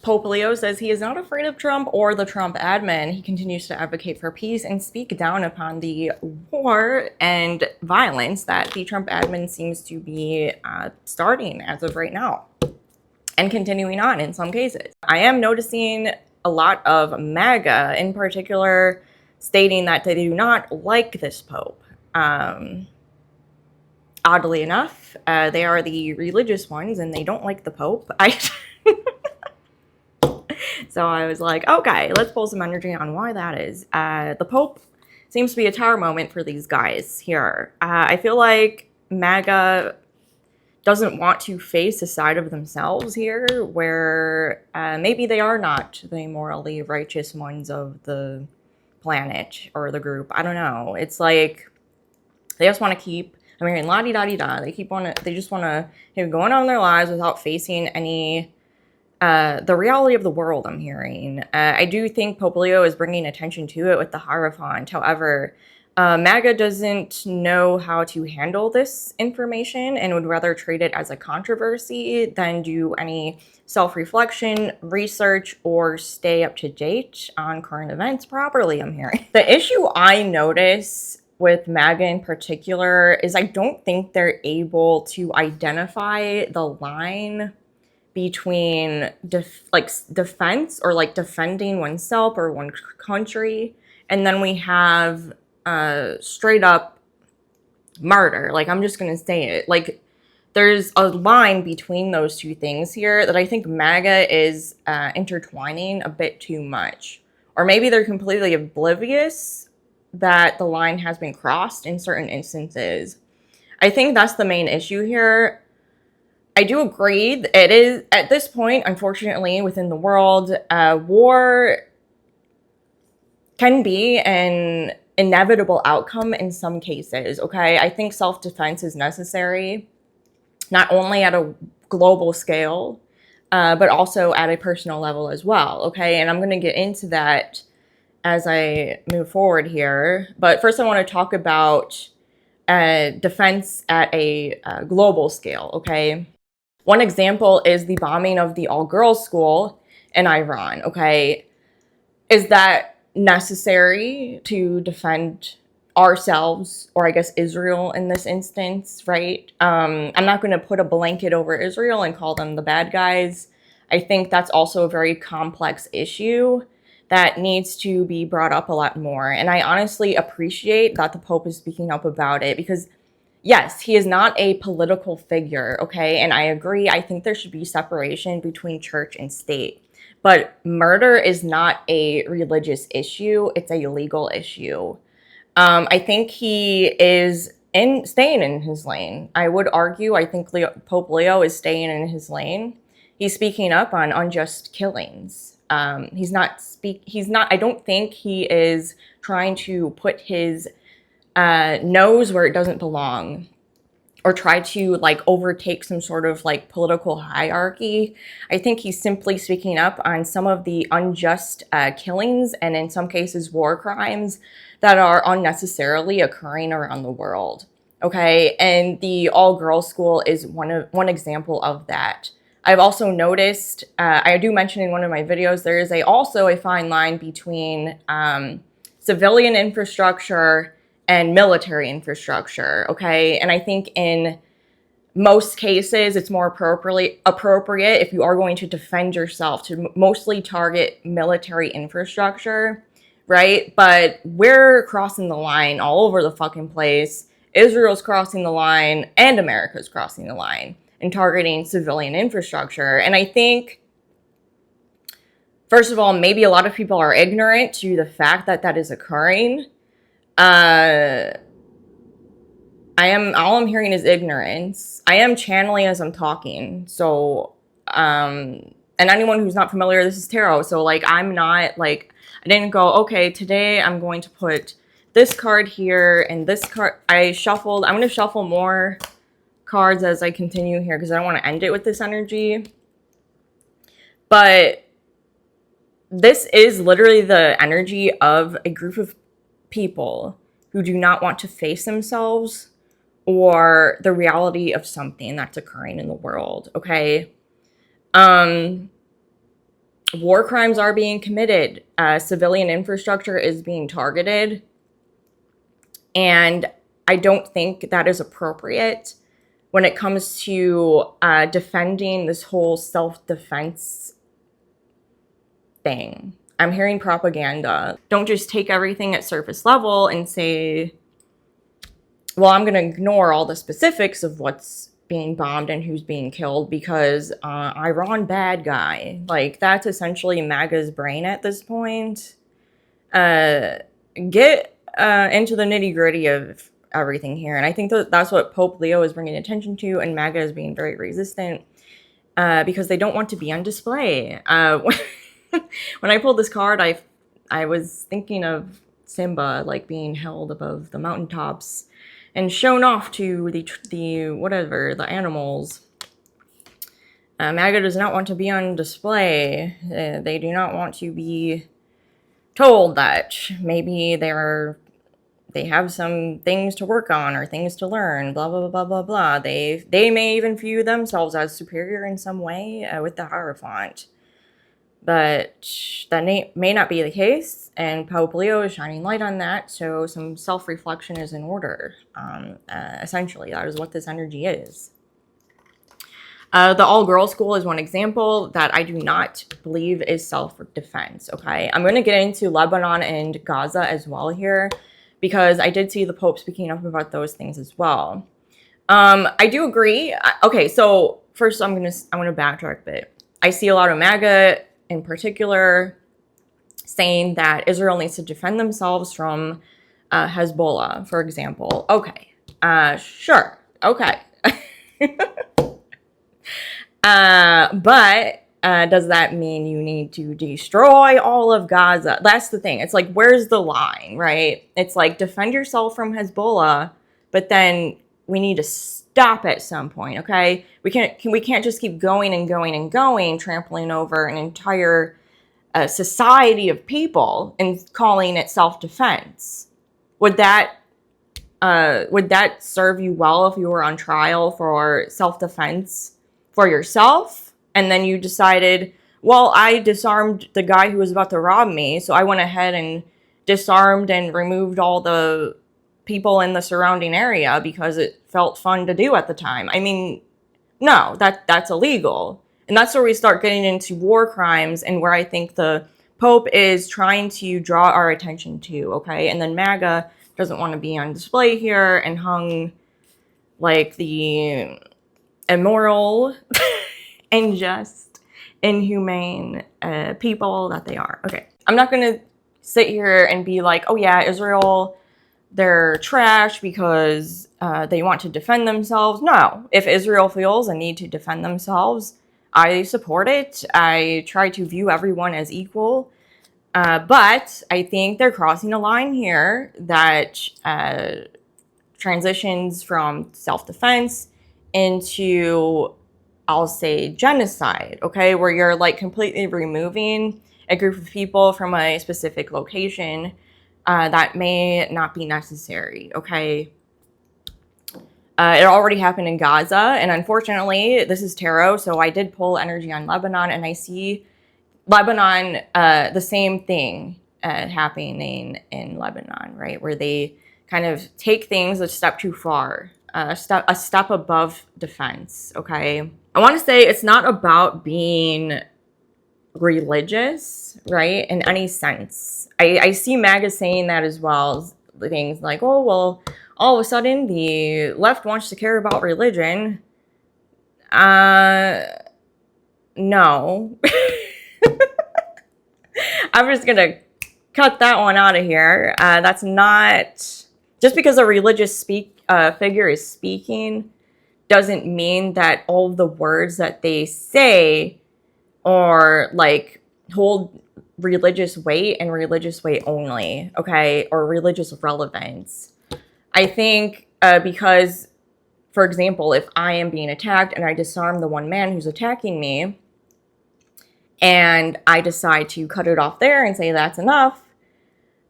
Pope Leo says he is not afraid of Trump or the Trump admin. He continues to advocate for peace and speak down upon the war and violence that the Trump admin seems to be starting as of right now and continuing on in some cases. I am noticing a lot of MAGA in particular stating that they do not like this Pope. Oddly enough, they are the religious ones and they don't like the Pope. So I was like, okay, let's pull some energy on why that is. The Pope seems to be a tower moment for these guys here. I feel like MAGA doesn't want to face a side of themselves here where maybe they are not the morally righteous ones of the planet or the group. I don't know. It's like they just want to keep, I'm hearing la-di-da-di-da. They just want to keep going on in their lives without facing any the reality of the world, I'm hearing. I do think Pope Leo is bringing attention to it with the Hierophant. However, MAGA doesn't know how to handle this information and would rather treat it as a controversy than do any self-reflection, research, or stay up to date on current events properly, I'm hearing. The issue I notice with MAGA in particular is I don't think they're able to identify the line between defense or like defending oneself or one country, and then we have straight up murder. Like, I'm just gonna say it. Like, there's a line between those two things here that I think MAGA is intertwining a bit too much. Or maybe they're completely oblivious that the line has been crossed in certain instances. I think that's the main issue here. I do agree. It is, at this point, unfortunately, within the world, war can be an inevitable outcome in some cases, okay? I think self-defense is necessary, not only at a global scale, but also at a personal level as well, okay? And I'm going to get into that as I move forward here. But first I want to talk about defense at a global scale, okay? One example is the bombing of the all-girls school in Iran, okay? Is that necessary to defend ourselves, or I guess Israel in this instance, right? I'm not going to put a blanket over Israel and call them the bad guys. I think that's also a very complex issue that needs to be brought up a lot more. And I honestly appreciate that the Pope is speaking up about it because yes, he is not a political figure, okay? And I agree, I think there should be separation between church and state. But murder is not a religious issue, it's a legal issue. I think he is staying in his lane. I would argue, I think Pope Leo is staying in his lane. He's speaking up on unjust killings. I don't think he is trying to put his nose where it doesn't belong or try to like overtake some sort of like political hierarchy. I think he's simply speaking up on some of the unjust killings and in some cases war crimes that are unnecessarily occurring around the world. Okay, and the all-girls school is one example of that. I've also noticed, I do mention in one of my videos, there is also a fine line between civilian infrastructure and military infrastructure, okay? And I think in most cases, it's more appropriate if you are going to defend yourself to mostly target military infrastructure, right? But we're crossing the line all over the fucking place. Israel's crossing the line and America's crossing the line and targeting civilian infrastructure. And I think, first of all, maybe a lot of people are ignorant to the fact that that is occurring. All I'm hearing is ignorance. I am channeling as I'm talking. So, and anyone who's not familiar, this is tarot. So like, I'm not like, I didn't go, okay, today I'm going to put this card here and this card. I'm going to shuffle more cards as I continue here because I don't want to end it with this energy. But this is literally the energy of a group of people who do not want to face themselves or the reality of something that's occurring in the world, okay? war crimes are being committed. Civilian infrastructure is being targeted. And I don't think that is appropriate when it comes to defending this whole self-defense thing. I'm hearing propaganda. Don't just take everything at surface level and say, well, I'm going to ignore all the specifics of what's being bombed and who's being killed because Iran bad guy. Like, that's essentially MAGA's brain at this point. Get into the nitty-gritty of everything here. And I think that's what Pope Leo is bringing attention to, and MAGA is being very resistant because they don't want to be on display. When I pulled this card, I was thinking of Simba, like, being held above the mountaintops and shown off to the animals. MAGA does not want to be on display. They do not want to be told that maybe they have some things to work on or things to learn, blah, blah, blah, blah, blah. They may even view themselves as superior in some way with the Hierophant. But that may not be the case, and Pope Leo is shining light on that, so some self-reflection is in order. Essentially, that is what this energy is. The all-girls school is one example that I do not believe is self-defense, okay? I'm going to get into Lebanon and Gaza as well here, because I did see the Pope speaking up about those things as well. I do agree. Okay, so first I'm gonna backtrack a bit. I see a lot of MAGA in particular saying that Israel needs to defend themselves from Hezbollah, for example. Okay, sure, okay. But does that mean you need to destroy all of Gaza? That's the thing. It's like, where's the line, right? It's like, defend yourself from Hezbollah, but then we need to stop at some point, okay? We can't just keep going and going and going, trampling over an entire society of people and calling it self-defense. Would that serve you well if you were on trial for self-defense for yourself, and then you decided, well, I disarmed the guy who was about to rob me, so I went ahead and disarmed and removed all the people in the surrounding area because it felt fun to do at the time? I mean, no, that's illegal. And that's where we start getting into war crimes, and where I think the Pope is trying to draw our attention to, okay? And then MAGA doesn't want to be on display here and hung like the immoral, unjust, inhumane people that they are. Okay, I'm not going to sit here and be like, oh yeah, Israel, they're trash because they want to defend themselves. No, if Israel feels a need to defend themselves, I support it. I try to view everyone as equal. But I think they're crossing a line here that transitions from self-defense into, I'll say, genocide, okay? Where you're like completely removing a group of people from a specific location that may not be necessary, okay? It already happened in Gaza, and unfortunately, this is tarot, so I did pull energy on Lebanon, and I see Lebanon, the same thing happening in Lebanon, right? Where they kind of take things a step too far, a step above defense, okay? I want to say it's not about being religious, right, in any sense. I see MAGA saying that as well. Things like, oh, well, all of a sudden the left wants to care about religion. No. I'm just going to cut that one out of here. That's not... Just because a religious figure is speaking doesn't mean that all of the words that they say are, like, hold religious weight and religious weight only, okay? Or religious relevance. I think because, for example, if I am being attacked and I disarm the one man who's attacking me, and I decide to cut it off there and say that's enough,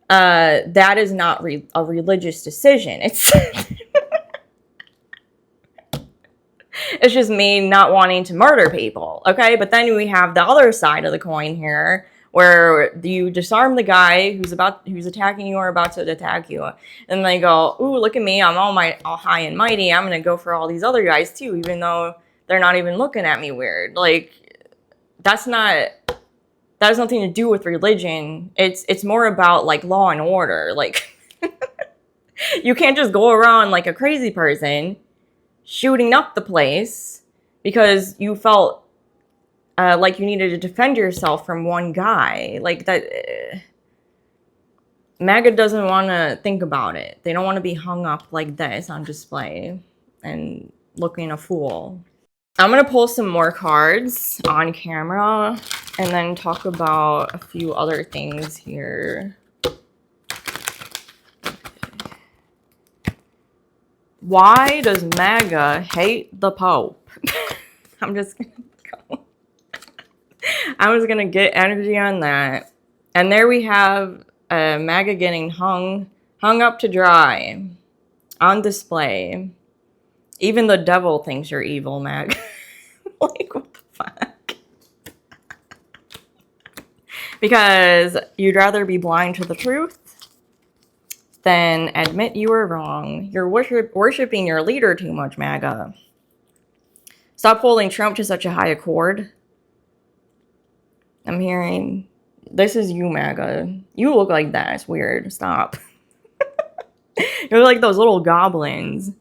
that is not a religious decision. It's just me not wanting to murder people, okay? But then we have the other side of the coin here, where you disarm the guy who's attacking you or about to attack you, and they go, "Ooh, look at me! I'm all high and mighty. I'm gonna go for all these other guys too, even though they're not even looking at me weird." Like, that has nothing to do with religion. It's more about like law and order. Like, you can't just go around like a crazy person shooting up the place because you felt like you needed to defend yourself from one guy. Like, that. MAGA doesn't want to think about it. They don't want to be hung up like this on display and looking a fool. I'm going to pull some more cards on camera and then talk about a few other things here. Why does MAGA hate the Pope? I'm just going to go. I was going to get energy on that. And there we have MAGA getting hung up to dry on display. Even the devil thinks you're evil, MAGA. Like, what the fuck? Because you'd rather be blind to the truth than admit you were wrong. You're worshiping your leader too much, MAGA. Stop holding Trump to such a high accord. I'm hearing, this is you, MAGA. You look like that. It's weird. Stop. You're like those little goblins.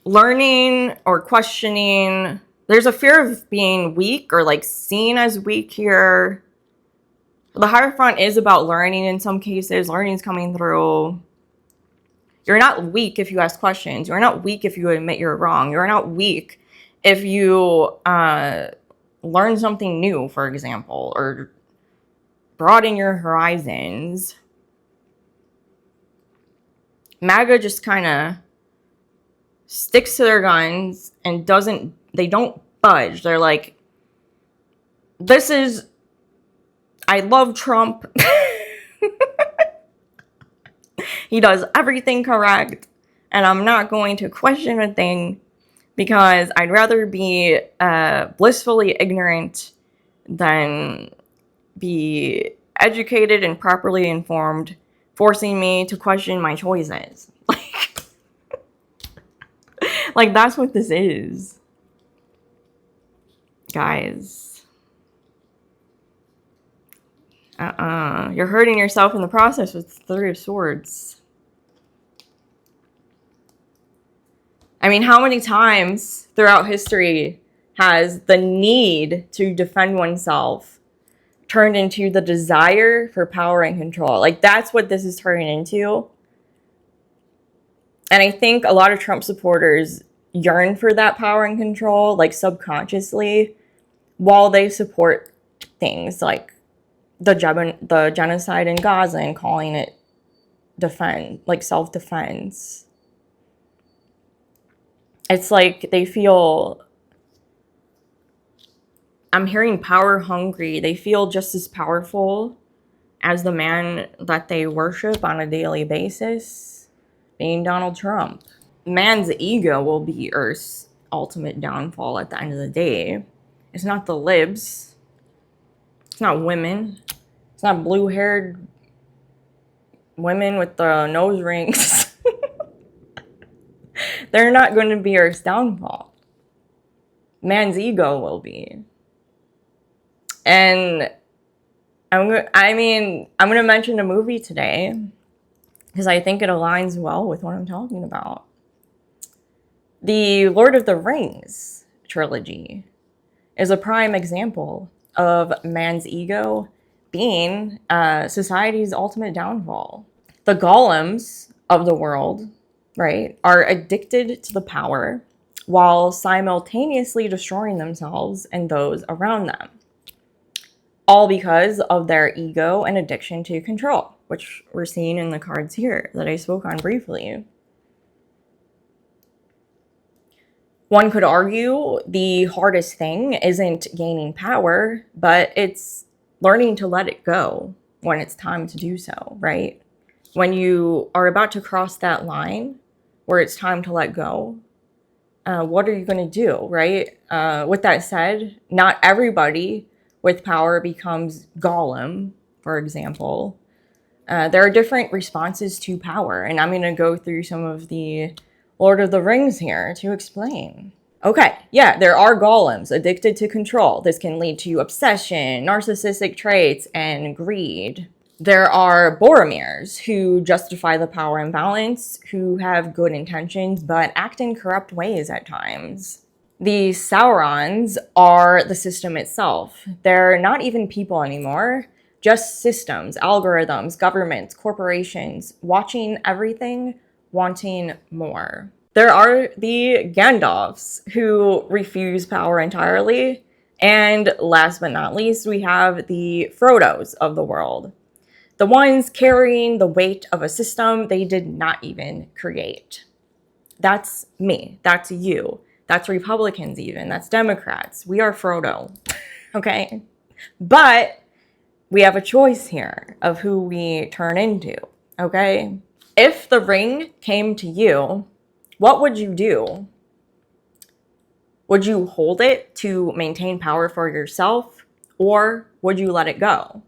Learning or questioning. There's a fear of being weak or like seen as weak here. The Hierophant is about learning in some cases. Learning is coming through. You're not weak if you ask questions. You're not weak if you admit you're wrong. You're not weak if you learn something new, for example, or broaden your horizons. MAGA just kind of sticks to their guns and they don't budge. They're like, I love Trump. He does everything correct, and I'm not going to question a thing because I'd rather be blissfully ignorant than be educated and properly informed, forcing me to question my choices. Like, that's what this is, guys. You're hurting yourself in the process with the Three of Swords. I mean, how many times throughout history has the need to defend oneself turned into the desire for power and control? Like, that's what this is turning into. And I think a lot of Trump supporters yearn for that power and control, like subconsciously, while they support things like the genocide in Gaza and calling it self-defense. It's like they feel, I'm hearing power hungry. They feel just as powerful as the man that they worship on a daily basis, being Donald Trump. Man's ego will be Earth's ultimate downfall at the end of the day. It's not the libs. It's not women. It's not blue-haired women with the nose rings. They're not going to be Earth's downfall. Man's ego will be. And I'm going to mention a movie today because I think it aligns well with what I'm talking about. The Lord of the Rings trilogy is a prime example of man's ego being society's ultimate downfall. The golems of the world, right, are addicted to the power while simultaneously destroying themselves and those around them. All because of their ego and addiction to control, which we're seeing in the cards here that I spoke on briefly. One could argue the hardest thing isn't gaining power, but it's learning to let it go when it's time to do so, right? When you are about to cross that line where it's time to let go, what are you going to do, right? With that said, not everybody with power becomes Gollum, for example. There are different responses to power, and I'm going to go through some of the Lord of the Rings here to explain. Okay, yeah, there are golems addicted to control. This can lead to obsession, narcissistic traits, and greed. There are Boromirs who justify the power imbalance, who have good intentions but act in corrupt ways at times. The Saurons are the system itself. They're not even people anymore, just systems, algorithms, governments, corporations, watching everything, wanting more. There are the Gandalfs who refuse power entirely. And last but not least, we have the Frodos of the world. The ones carrying the weight of a system they did not even create. That's me. That's you. That's Republicans even. That's Democrats. We are Frodo. Okay? But we have a choice here of who we turn into. Okay? If the ring came to you, what would you do? Would you hold it to maintain power for yourself, or would you let it go,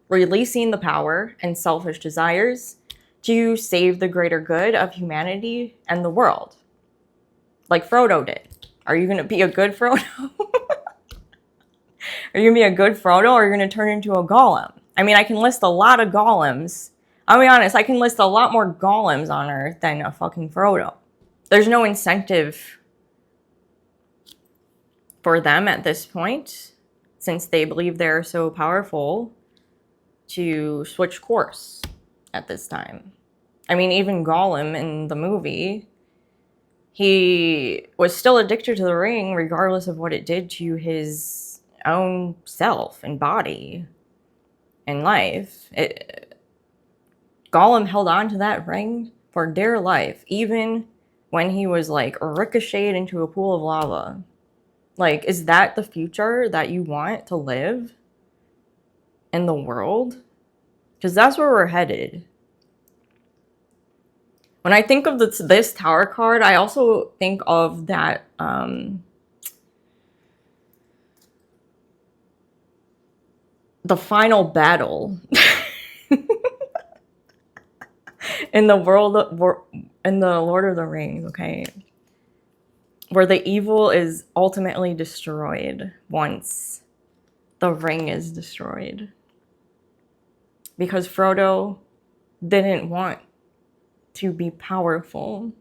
releasing the power and selfish desires to save the greater good of humanity and the world, like Frodo did? Are you going to be a good Frodo? Are you going to be a good Frodo, or are you going to turn into a Golem? I mean, I can list a lot of Golems. I'll be honest, I can list a lot more Golems on Earth than a fucking Frodo. There's no incentive for them at this point, since they believe they're so powerful, to switch course at this time. I mean, even Gollum in the movie, he was still addicted to the ring regardless of what it did to his own self and body and life. Gollum held on to that ring for dear life, even when he was like ricocheted into a pool of lava. Like, is that the future that you want to live in the world? Because that's where we're headed. When I think of this Tower card, I also think of that the final battle in the Lord of the Rings, okay? Where the evil is ultimately destroyed once the ring is destroyed. Because Frodo didn't want to be powerful.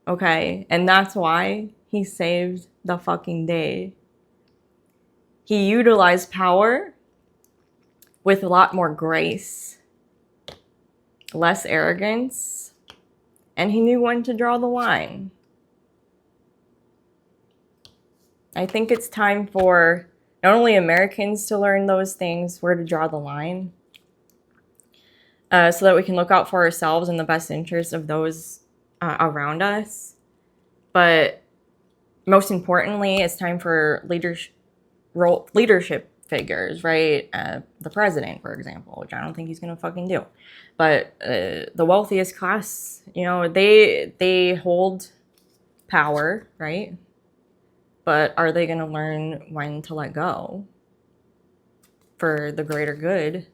Okay? And that's why he saved the fucking day. He utilized power with a lot more grace, less arrogance, and he knew when to draw the line. I think it's time for not only Americans to learn those things, where to draw the line, so that we can look out for ourselves and the best interests of those around us. But most importantly, it's time for leadership figures, right? The president, for example, which I don't think he's gonna fucking do. But the wealthiest class, you know, they hold power, right? But are they going to learn when to let go for the greater good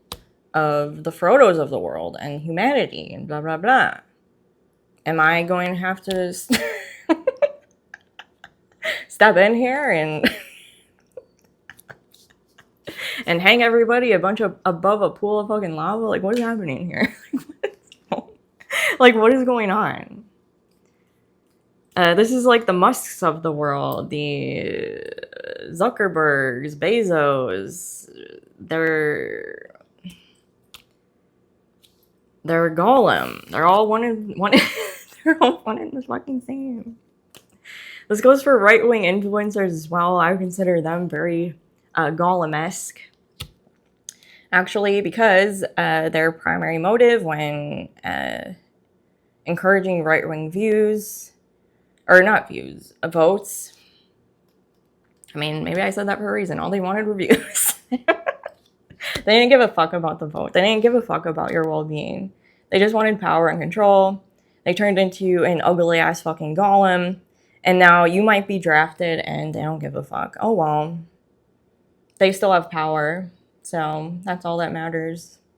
of the Frodos of the world and humanity and blah, blah, blah? Am I going to have to step in here and hang everybody above a pool of fucking lava? Like, what is happening here? Like, what is going on? This is like the Musks of the world, the Zuckerbergs, Bezos. They're Golem. They're all one in they're all one in the fucking same. This goes for right-wing influencers as well. I would consider them very Golem-esque. Actually, because their primary motive when encouraging right-wing views, or not views, votes. I mean, maybe I said that for a reason. All they wanted were views. They didn't give a fuck about the vote. They didn't give a fuck about your well-being. They just wanted power and control. They turned into an ugly-ass fucking golem. And now you might be drafted and they don't give a fuck. Oh well. They still have power. So that's all that matters.